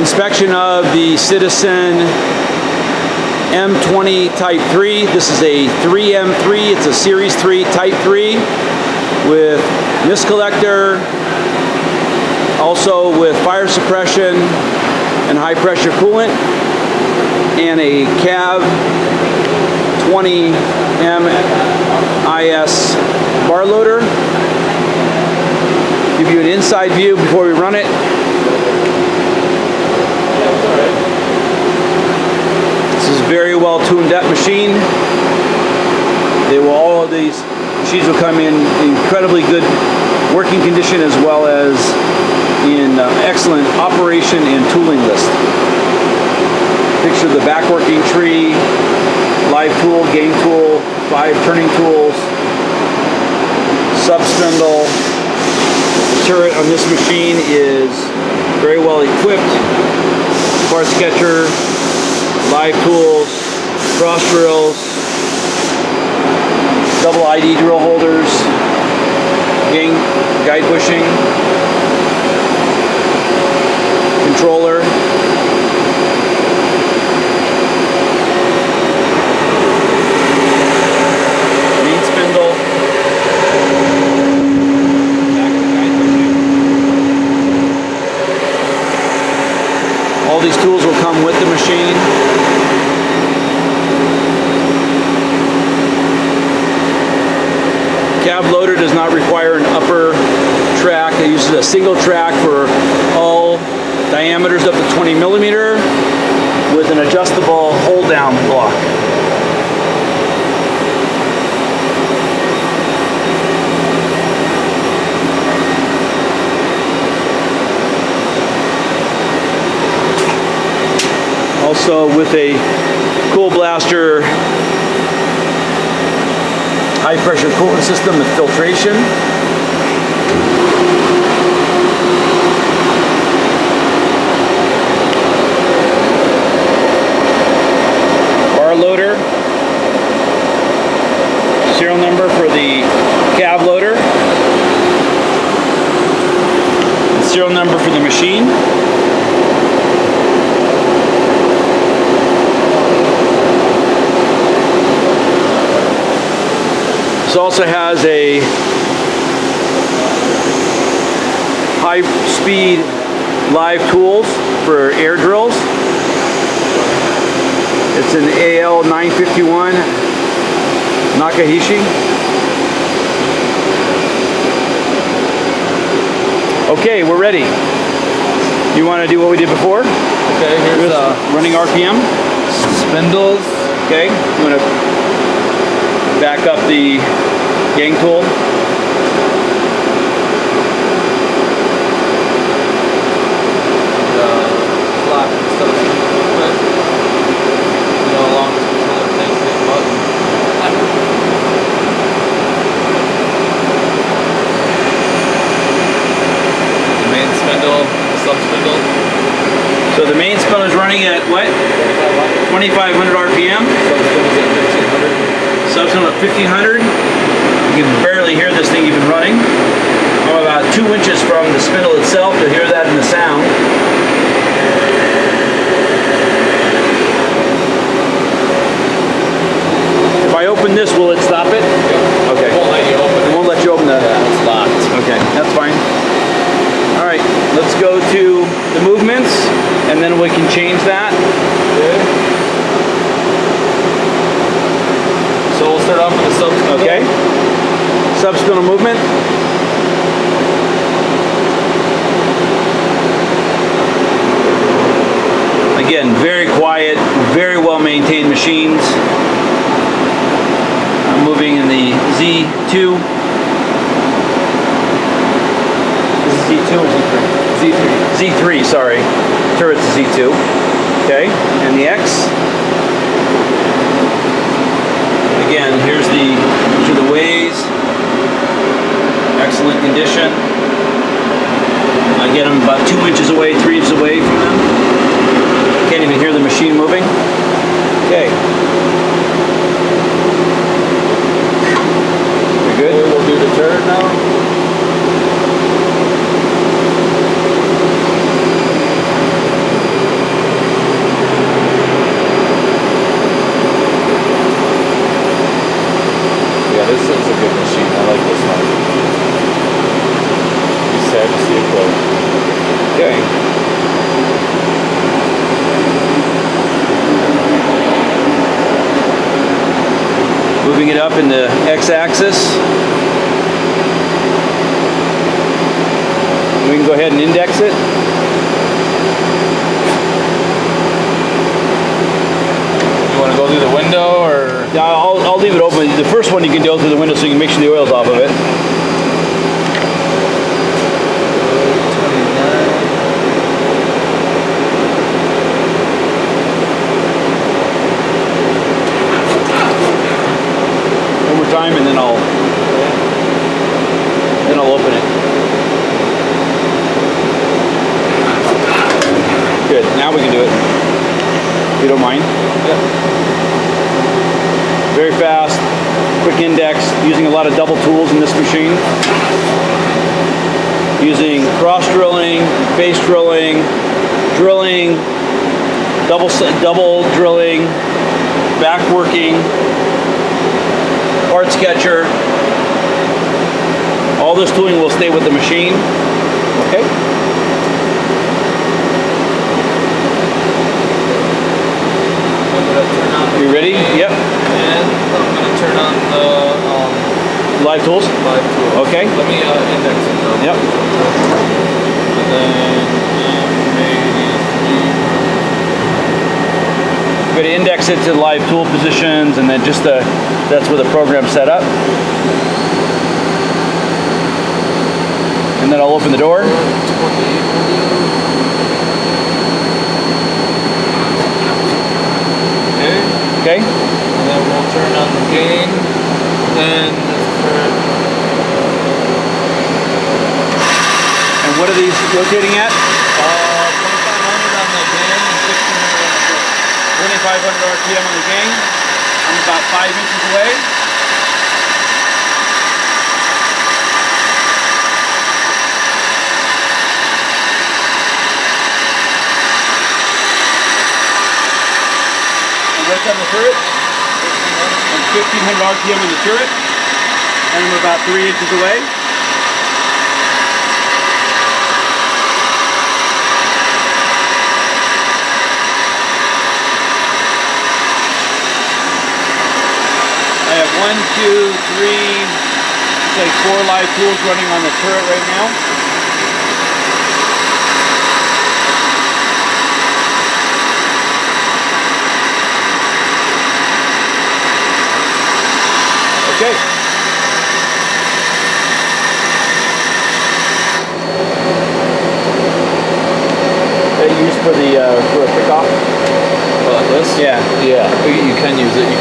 inspection of the Citizen M20 Type 3. This is a 3M3. It's a Series 3 Type 3 with mist collector, also with fire suppression and high pressure coolant, and a CAV 20M IS bar loader. Give you an inside view before we run it. This is a very well tuned up machine. All of these machines will come in incredibly good working condition as well as in excellent operation and tooling list. Picture the back working tree, live tool, game tool, 5 turning tools, sub spindle. The turret on this machine is very well equipped. Parts catcher, live tools, cross drills, double ID drill holders, guide bushing, controller, main spindle, back guide bushing. All these tools will come with the machine. Cab loader does not require an upper track. It uses a single track for all diameters up to 20 millimeter with an adjustable hold down block. Also with a Coolblaster high pressure coolant system with filtration. Bar loader. Serial number for the cab loader. And serial number for the machine. This also has a high-speed live tools for air drills. It's an AL 951 Nakahishi. Okay, we're ready. You want to do what we did before? Okay, here's running RPM. Spindles. Okay, you want to back up the gang tool. Slot stuff. You know, along with the controller takes the button. The main spindle, the sub spindle. So the main spindle is running at what? 2,500 RPM. Sub spindle at 1500. Sub spindle at 1,500. You can barely hear this thing even running. I'm about 2 inches from the spindle itself to hear that in the sound. If I open this, will it stop it? Yep. Okay. It won't let you open it. It won't let you open that. Yeah, it's locked. Okay, that's fine. All right, let's go to the movements, and then we can change that. Okay. So we'll start off with the sub spindle. Okay. Sub spindle movement. Again, very quiet, very well maintained machines. I'm moving in the Z2. This is Z2 or Z3? Z3. Z3, sorry. Turret's Z2. Okay, and the X. Again, here's the ways. Excellent condition. I get them about 2 inches away, 3 inches away from them. Can't even hear the machine moving. Okay. You're good? Okay, we'll do the turret now. This is a good machine. I like this one. Be sad to see it go. Okay. Moving it up in the x-axis. We can go ahead and index it. You want to go through the window or? Yeah, I'll leave it open. The first one you can go through the window so you can make sure the oil's off of it. One more time and then I'll open it. Good. Now we can do it. If you don't mind. Yeah. Very fast, quick index, using a lot of double tools in this machine. Using cross drilling, face drilling, drilling, double drilling, back working, part sketcher. All this tooling will stay with the machine. Okay. You ready? Yep. And I'm going to turn on the Live tools? live tool. Okay. Let me index it though. Yep. And then I'm going to index it to live tool positions and then just that's where the program's set up. And then I'll open the door. 28 will do. Okay. Okay. And then we'll turn on the gain. Then And what are these rotating at? 2500 on the gain and 1600 on the 2500 RPM on the gain. I'm about 5 inches away. And what's on the turret? And 1500 RPM on the turret. And I'm about 3 inches away. I have 1, 2, 3, say 4 live tools running on the turret right now. Okay. That you use for a pickoff? this? Yeah. Yeah. You can use it. You